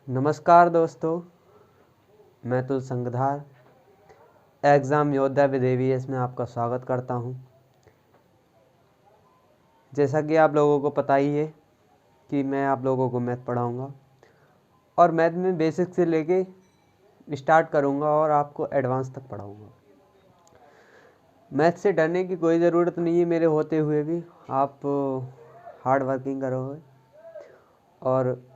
नमस्कार दोस्तों, मैं तो संगधार एग्ज़ाम योद्धा विदेवीएस में आपका स्वागत करता हूं। जैसा कि आप लोगों को पता ही है कि मैं आप लोगों को मैथ पढ़ाऊंगा और मैथ में बेसिक से लेके स्टार्ट करूंगा और आपको एडवांस तक पढ़ाऊंगा। मैथ से डरने की कोई ज़रूरत नहीं है। मेरे होते हुए भी आप हार्ड वर्किंग करोगे और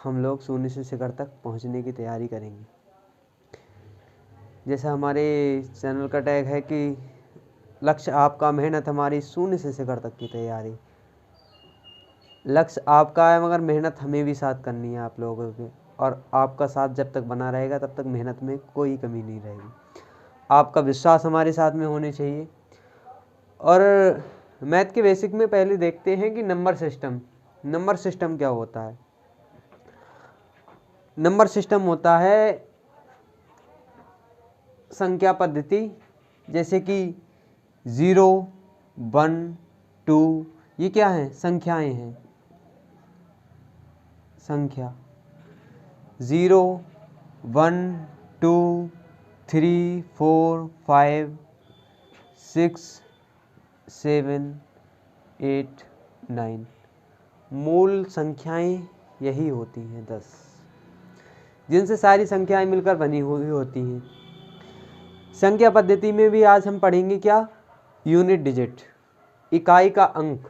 हम लोग शून्य से शिखर तक पहुंचने की तैयारी करेंगे। जैसा हमारे चैनल का टैग है कि लक्ष्य आपका, मेहनत हमारी, शून्य से शिखर तक की तैयारी। लक्ष्य आपका है मगर मेहनत हमें भी साथ करनी है आप लोगों के, और आपका साथ जब तक बना रहेगा तब तक मेहनत में कोई कमी नहीं रहेगी। आपका विश्वास हमारे साथ में होने चाहिए। और मैथ के बेसिक में पहले देखते हैं कि नंबर सिस्टम क्या होता है। नंबर सिस्टम होता है संख्या पद्धति, जैसे कि 0, 1, 2, ये क्या है? संख्याएं हैं। संख्या 0, 1, 2, 3, 4, 5, 6, 7, 8, 9। मूल संख्याएं यही होती हैं 10, जिनसे सारी संख्याएं मिलकर बनी हुई होती हैं। संख्या पद्धति में भी आज हम पढ़ेंगे क्या? यूनिट डिजिट, इकाई का अंक।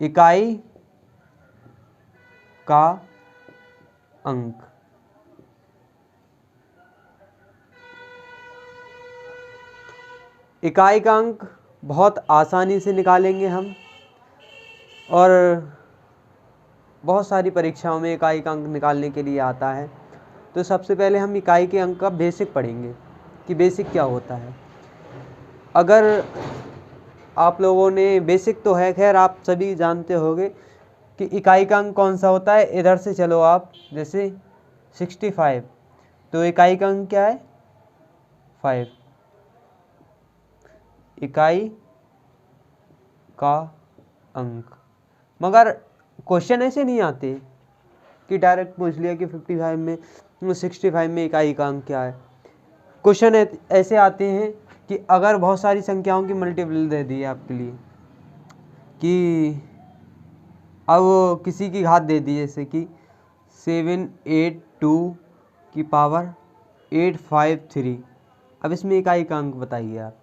इकाई का अंक। इकाई का अंक बहुत आसानी से निकालेंगे हम, और बहुत सारी परीक्षाओं में इकाई का अंक निकालने के लिए आता है। तो सबसे पहले हम इकाई के अंक का बेसिक पढ़ेंगे कि बेसिक क्या होता है। अगर आप लोगों ने, बेसिक तो है खैर, आप सभी जानते होंगे कि इकाई का अंक कौन सा होता है। इधर से चलो आप, जैसे 65, तो इकाई का अंक क्या है? 5। इकाई का अंक। मगर क्वेश्चन ऐसे नहीं आते कि डायरेक्ट पूछ लिया कि 65 में इकाई का अंक क्या है। क्वेश्चन ऐसे आते हैं कि अगर बहुत सारी संख्याओं की मल्टीपल दे दी है आपके लिए, कि अब किसी की घात दे दी, जैसे कि 782 की पावर 853, अब इसमें इकाई का अंक बताइए आप।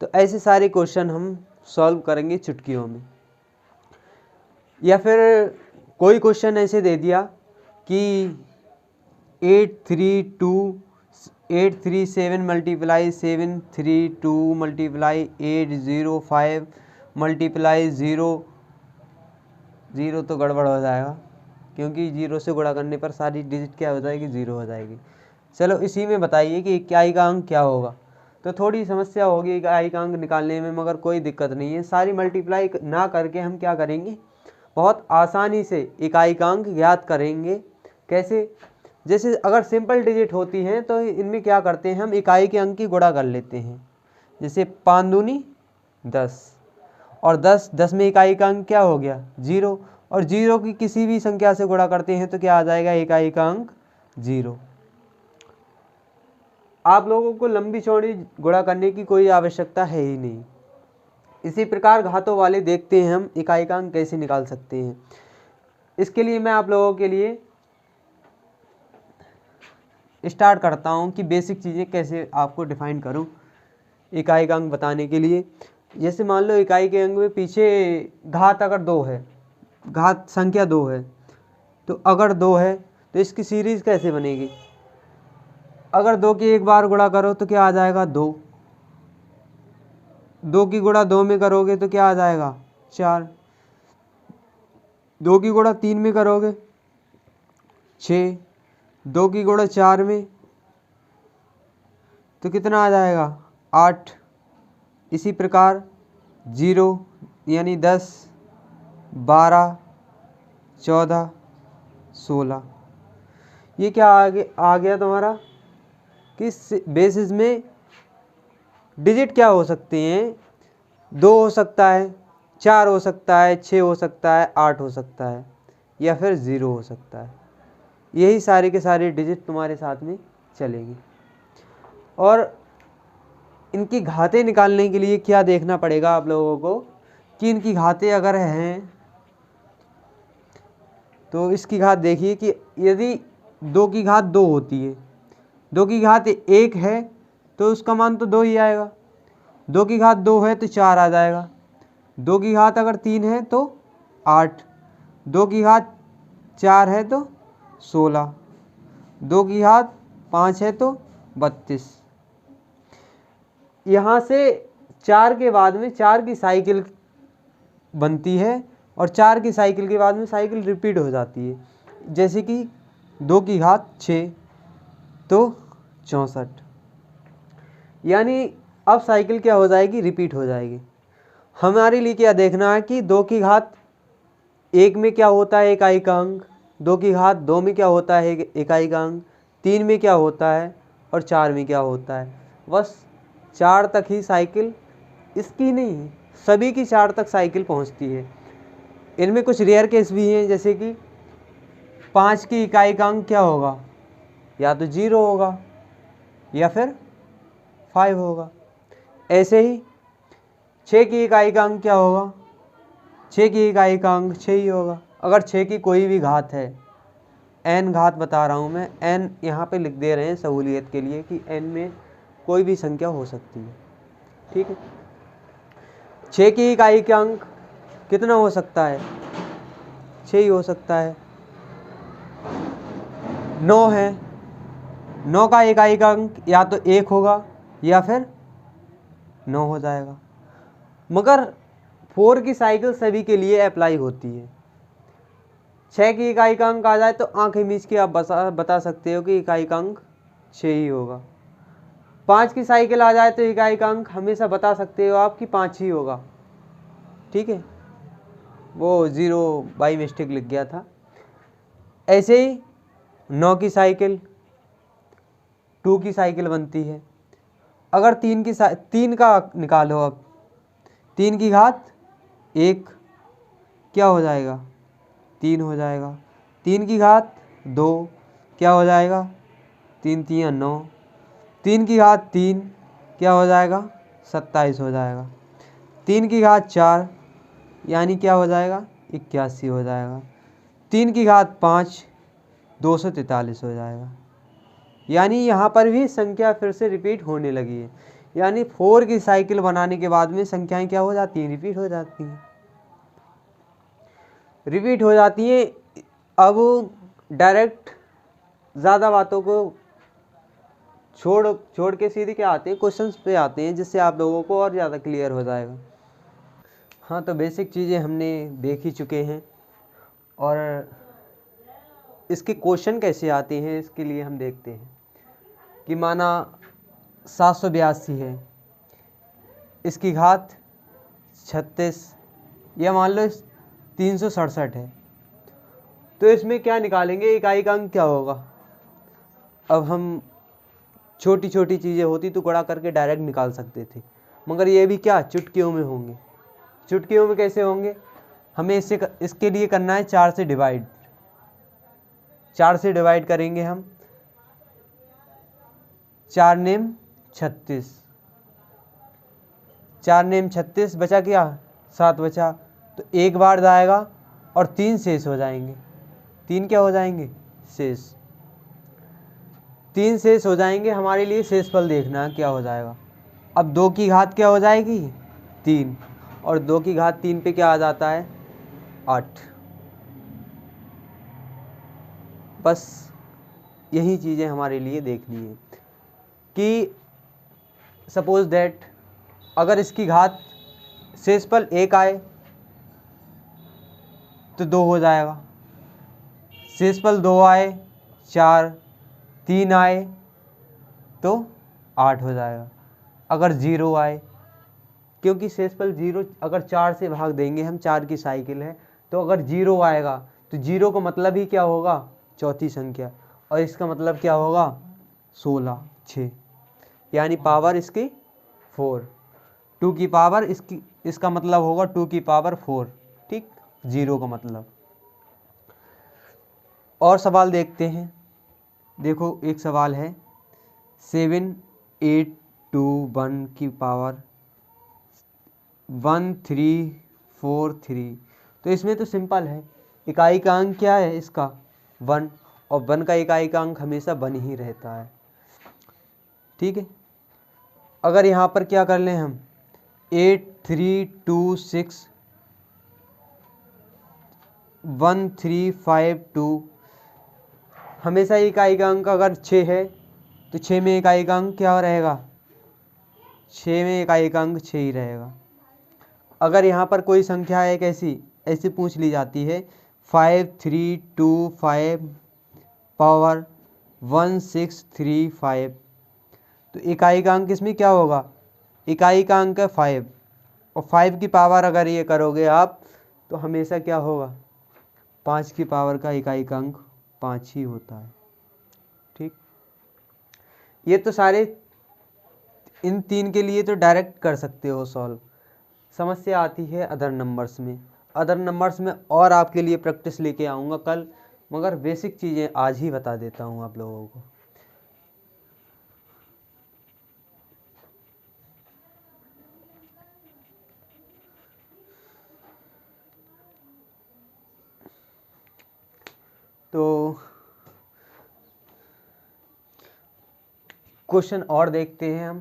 तो ऐसे सारे क्वेश्चन हम सॉल्व करेंगे चुटकियों में। या फिर कोई क्वेश्चन ऐसे दे दिया कि 837 मल्टीप्लाई 732 मल्टीप्लाई 805 मल्टीप्लाई 0 तो गड़बड़ हो जाएगा, क्योंकि 0 से गुणा करने पर सारी डिजिट क्या हो जाएगी? 0 हो जाएगी। चलो इसी में बताइए कि इकाई का अंक क्या होगा। तो थोड़ी समस्या होगी इकाई का अंक निकालने में, मगर कोई दिक्कत नहीं है। सारी मल्टीप्लाई ना करके हम क्या करेंगे? बहुत आसानी से इकाई का अंक ज्ञात करेंगे। कैसे? जैसे अगर सिंपल डिजिट होती हैं तो इनमें क्या करते हैं, हम इकाई के अंक की गुणा कर लेते हैं। जैसे 5 दूनी 10, और 10 में इकाई का अंक क्या हो गया? 0, और 0 की किसी भी संख्या से गुणा करते हैं तो क्या आ जाएगा? इकाई का अंक 0। आप लोगों को लंबी चौड़ी गुणा करने की कोई आवश्यकता है ही नहीं। इसी प्रकार घातों वाले देखते हैं हम इकाई का अंक कैसे निकाल सकते हैं। इसके लिए मैं आप लोगों के लिए स्टार्ट करता हूं कि बेसिक चीज़ें कैसे आपको डिफाइन करूं इकाई का अंक बताने के लिए। जैसे मान लो इकाई के अंक में पीछे घात अगर 2 है, घात संख्या 2 है, तो अगर 2 है तो इसकी सीरीज कैसे बनेगी? अगर 2 की एक बार गुणा करो तो क्या आ जाएगा? 2। 2 की गुणा 2 में करोगे तो क्या आ जाएगा? 4। 2 की गुणा 3 में करोगे 6। 2 की गुणा 4 में तो कितना आ जाएगा? 8। इसी प्रकार 0 यानी 10, 12, 14, 16। ये क्या आ गया तुम्हारा? किस बेसिस में डिजिट क्या हो सकते हैं? 2 हो सकता है, 4 हो सकता है, 6 हो सकता है, 8 हो सकता है, या फिर 0 हो सकता है। यही सारे के सारे डिजिट तुम्हारे साथ में चलेंगे। और इनकी घातें निकालने के लिए क्या देखना पड़ेगा आप लोगों को कि इनकी घातें अगर हैं तो इसकी घात देखिए कि यदि 2 की घात 2 होती है, 2 की घात 1 है तो उसका मान तो 2 ही आएगा, 2 की घात 2 है तो 4 आ जाएगा, 2 की घात अगर 3 है तो 8, 2 की घात 4 है तो 16, 2 की घात 5 है तो 32। यहाँ से 4 के बाद में 4 की साइकिल बनती है और 4 की साइकिल के बाद में साइकिल रिपीट हो जाती है, जैसे कि 2 की घात 6 तो 64। यानी अब साइकिल क्या हो जाएगी, रिपीट हो जाएगी। हमारे लिए क्या देखना है कि 2 की घात 1 में क्या होता है इकाई का अंक, 2 की घात 2 में क्या होता है इकाई का अंक, 3 में क्या होता है और 4 में क्या होता है। बस 4 तक ही साइकिल, इसकी नहीं सभी की 4 तक साइकिल पहुंचती है। इनमें कुछ रेयर केस भी हैं, जैसे कि 5 की इकाई का अंक क्या होगा, या तो 0 होगा या फिर 5 होगा। ऐसे ही 6 की इकाई का अंक क्या होगा, 6 की इकाई का अंक 6 ही होगा। अगर 6 की कोई भी घात है, n घात बता रहा हूँ मैं, n यहाँ पे लिख दे रहे हैं सहूलियत के लिए कि n में कोई भी संख्या हो सकती है, ठीक है। 6 की इकाई का अंक कितना हो सकता है, 6 ही हो सकता है। 9 है, 9 का इकाई का अंक या तो 1 होगा या फिर 9 हो जाएगा। मगर 4 की साइकिल सभी के लिए अप्लाई होती है। 6 की इकाई का अंक आ जाए तो आंखें मीच के आप बता सकते हो कि इकाई का अंक 6 ही होगा। 5 की साइकिल आ जाए तो इकाई का अंक हमेशा बता सकते हो आप कि 5 ही होगा, ठीक है। वो 0 बाई मिस्टेक लिख गया था। ऐसे ही 9 की साइकिल 2 की साइकिल बनती है। अगर 3 का निकालो, अब 3 की घात 1 क्या हो जाएगा, 3 हो जाएगा। 3 की घात 2 क्या हो जाएगा, 3 3 9। 3 की घात 3 क्या हो जाएगा, 27 हो जाएगा। 3 की घात 4 यानी क्या हो जाएगा, 81 हो जाएगा। 3 की घात 5 243 हो जाएगा। यानी यहाँ पर भी संख्या फिर से रिपीट होने लगी है। यानी 4 की साइकिल बनाने के बाद में संख्याएं क्या हो जाती हैं, रिपीट हो जाती हैं, रिपीट हो जाती हैं। अब डायरेक्ट ज़्यादा बातों को छोड़ के सीधे क्या आते हैं, क्वेश्चंस पे आते हैं, जिससे आप लोगों को और ज़्यादा क्लियर हो जाएगा। हाँ, तो बेसिक चीज़ें हमने देख ही चुके हैं, और इसके क्वेश्चन कैसे आते हैं इसके लिए हम देखते हैं कि माना 782 है, इसकी घात 36 या मान लो 367 है, तो इसमें क्या निकालेंगे, इकाई का अंक क्या होगा। अब हम छोटी छोटी चीज़ें होती तो गुणा करके डायरेक्ट निकाल सकते थे, मगर ये भी क्या चुटकियों में होंगे। चुटकियों में कैसे होंगे, हमें इसके लिए करना है 4 से डिवाइड। 4 से डिवाइड करेंगे हम, 4 नेम 36, 4 नेम 36 बचा क्या, 7 बचा, तो एक बार जाएगा और 3 शेष हो जाएंगे। 3 क्या हो जाएंगे, शेष। 3 शेष हो जाएंगे। हमारे लिए शेषफल देखना है क्या हो जाएगा। अब 2 की घात क्या हो जाएगी, 3, और 2 की घात 3 पे क्या आ जाता है, 8। बस यही चीज़ें हमारे लिए देखनी है कि सपोज दैट अगर इसकी घात शेषफल 1 आए तो 2 हो जाएगा, शेषफल 2 आए 4, 3 आए तो 8 हो जाएगा। अगर 0 आए, क्योंकि शेषफल 0 अगर 4 से भाग देंगे हम, 4 की साइकिल है, तो अगर 0 आएगा तो 0 का मतलब ही क्या होगा, चौथी संख्या, और इसका मतलब क्या होगा 16, 6, यानी पावर इसकी 4। 2 की पावर इसका मतलब होगा 2 की पावर 4, ठीक, 0 का मतलब। और सवाल देखते हैं। देखो एक सवाल है 7821 की पावर 1343। तो इसमें तो सिंपल है, इकाई का अंक क्या है इसका 1, और 1 का इकाई का अंक हमेशा 1 ही रहता है। ठीक है, अगर यहाँ पर क्या कर लें हम 8326 1352, हमेशा इकाई का अंक अगर 6 है तो 6 में इकाई का अंक क्या रहेगा, 6 में इकाई का अंक 6 ही रहेगा। अगर यहाँ पर कोई संख्या एक ऐसी पूछ ली जाती है 5325 पावर 1635, तो इकाई का अंक इसमें क्या होगा, इकाई का अंक है 5, और 5 की पावर अगर ये करोगे आप तो हमेशा क्या होगा 5 की पावर का इकाई का अंक 5 ही होता है। ठीक, ये तो सारे इन 3 के लिए तो डायरेक्ट कर सकते हो सॉल्व। समस्या आती है अदर नंबर्स में। अदर नंबर्स में और आपके लिए प्रैक्टिस लेके आऊँगा कल, मगर बेसिक चीज़ें आज ही बता देता हूँ आप लोगों को। तो क्वेश्चन और देखते हैं हम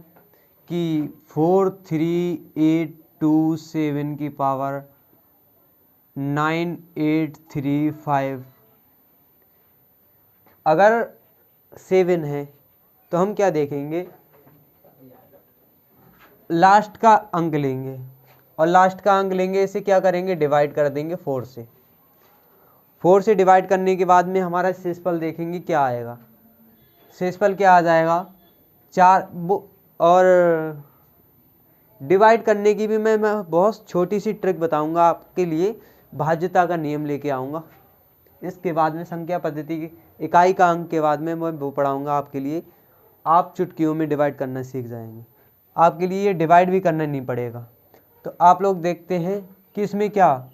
कि 43827 की पावर 9835, अगर 7 है तो हम क्या देखेंगे, लास्ट का अंक लेंगे, और लास्ट का अंक लेंगे इसे क्या करेंगे डिवाइड कर देंगे 4 से। 4 से डिवाइड करने के बाद में हमारा शेषफल देखेंगे क्या आएगा। शेषफल क्या आ जाएगा 4, और डिवाइड करने की भी मैं बहुत छोटी सी ट्रिक बताऊंगा आपके लिए, भाज्यता का नियम लेके आऊँगा। इसके बाद में संख्या पद्धति की इकाई का अंक के बाद में मैं वो पढ़ाऊँगा आपके लिए, आप चुटकियों में डिवाइड करना सीख जाएंगे। आपके लिए ये डिवाइड भी करना नहीं पड़ेगा। तो आप लोग देखते हैं कि इसमें क्या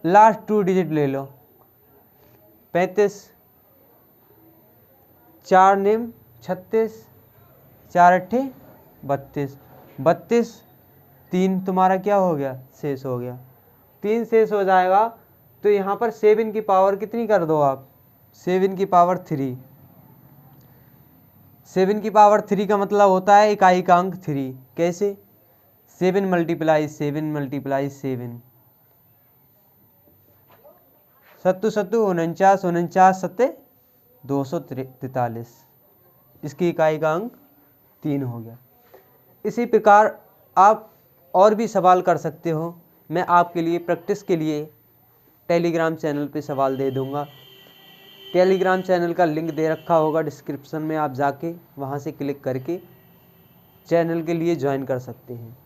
लास्ट 2 डिजिट ले लो, 35, 4 निम 36, 4 अट्ठे 32, 32, 3 तुम्हारा क्या हो गया शेष हो गया, 3 शेष हो जाएगा। तो यहाँ पर 7 की पावर कितनी कर दो आप, 7 की पावर 3। 7 की पावर 3 का मतलब होता है इकाई का अंक 3। कैसे 7 मल्टीप्लाई 7 मल्टीप्लाई 7, सत्तू सत्तू 49, 49 सत्ते 243, इसकी इकाई का अंक 3 हो गया। इसी प्रकार आप और भी सवाल कर सकते हो। मैं आपके लिए प्रैक्टिस के लिए टेलीग्राम चैनल पे सवाल दे दूंगा। टेलीग्राम चैनल का लिंक दे रखा होगा डिस्क्रिप्शन में, आप जाके वहाँ से क्लिक करके चैनल के लिए ज्वाइन कर सकते हैं।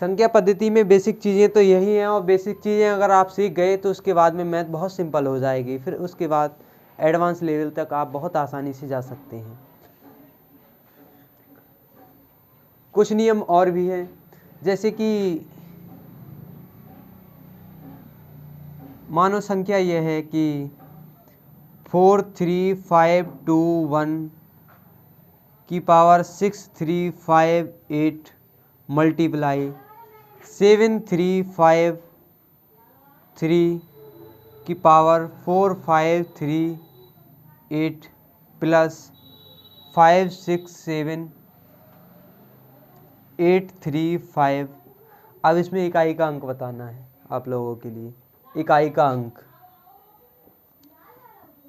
संख्या पद्धति में बेसिक चीज़ें तो यही हैं, और बेसिक चीज़ें अगर आप सीख गए तो उसके बाद में मैथ बहुत सिंपल हो जाएगी। फिर उसके बाद एडवांस लेवल तक आप बहुत आसानी से जा सकते हैं। कुछ नियम और भी हैं, जैसे कि मानो संख्या यह है कि 43521 की पावर 6358 मल्टीप्लाई 7353 की पावर 4538 प्लस 567835। अब इसमें इकाई का अंक बताना है आप लोगों के लिए। इकाई का अंक,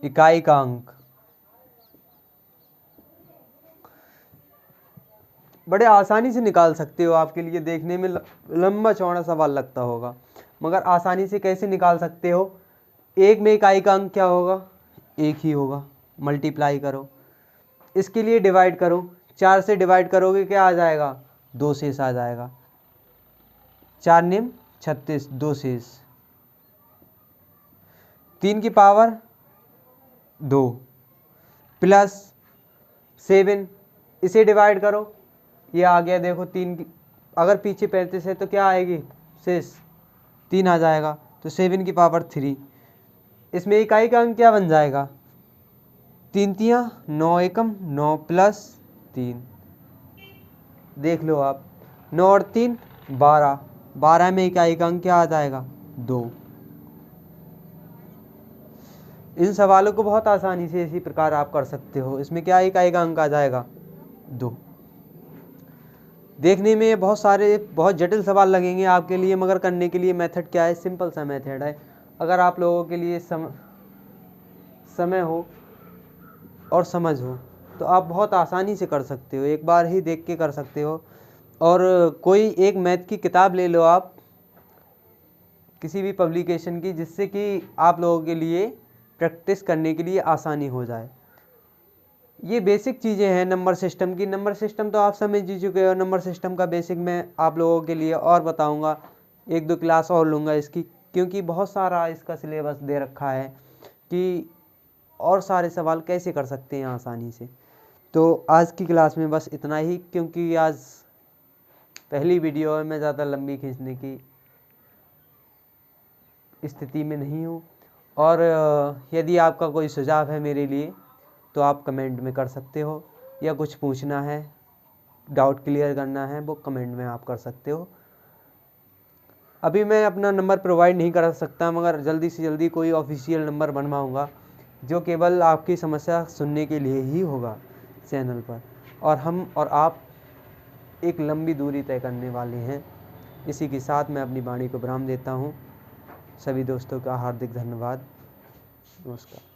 इकाई का अंक बड़े आसानी से निकाल सकते हो। आपके लिए देखने में लंबा चौड़ा सवाल लगता होगा, मगर आसानी से कैसे निकाल सकते हो। एक में इकाई का अंक क्या होगा, एक ही होगा, मल्टीप्लाई करो, इसके लिए डिवाइड करो, 4 से डिवाइड करोगे क्या आ जाएगा 2 शेष आ जाएगा, 4 निम 36, 2 शेष, 3 की पावर 2 प्लस 7, इसे डिवाइड करो, ये आ गया देखो 3 की, अगर पीछे 35 है तो क्या आएगी शेष 3 आ जाएगा, तो 7 की पावर 3 इसमें इकाई का अंक क्या बन जाएगा, 3 तियाँ 9 एकम 9 प्लस 3, देख लो आप 9 और 3 12, 12 में इकाई का अंक क्या आ जाएगा 2। इन सवालों को बहुत आसानी से इसी प्रकार आप कर सकते हो। इसमें क्या इकाई का अंक आ जाएगा 2। देखने में बहुत जटिल सवाल लगेंगे आपके लिए, मगर करने के लिए मेथड क्या है, सिंपल सा मेथड है। अगर आप लोगों के लिए समय हो और समझ हो तो आप बहुत आसानी से कर सकते हो, एक बार ही देख के कर सकते हो। और कोई एक मैथ की किताब ले लो आप किसी भी पब्लिकेशन की, जिससे कि आप लोगों के लिए प्रैक्टिस करने के लिए आसानी हो जाए। ये बेसिक चीज़ें हैं नंबर सिस्टम की। नंबर सिस्टम तो आप समझ ही चुके हो। नंबर सिस्टम का बेसिक मैं आप लोगों के लिए और बताऊंगा, 1-2 क्लास और लूँगा इसकी, क्योंकि बहुत सारा इसका सिलेबस दे रखा है कि और सारे सवाल कैसे कर सकते हैं आसानी से। तो आज की क्लास में बस इतना ही, क्योंकि आज पहली वीडियो है, मैं ज़्यादा लंबी खींचने की स्थिति में नहीं हूँ। और यदि आपका कोई सुझाव है मेरे लिए तो आप कमेंट में कर सकते हो, या कुछ पूछना है, डाउट क्लियर करना है, वो कमेंट में आप कर सकते हो। अभी मैं अपना नंबर प्रोवाइड नहीं कर सकता, मगर जल्दी से जल्दी कोई ऑफिशियल नंबर बनवाऊंगा जो केवल आपकी समस्या सुनने के लिए ही होगा चैनल पर। और हम और आप एक लंबी दूरी तय करने वाले हैं। इसी के साथ मैं अपनी वाणी को विराम देता हूँ। सभी दोस्तों का हार्दिक धन्यवाद। नमस्कार।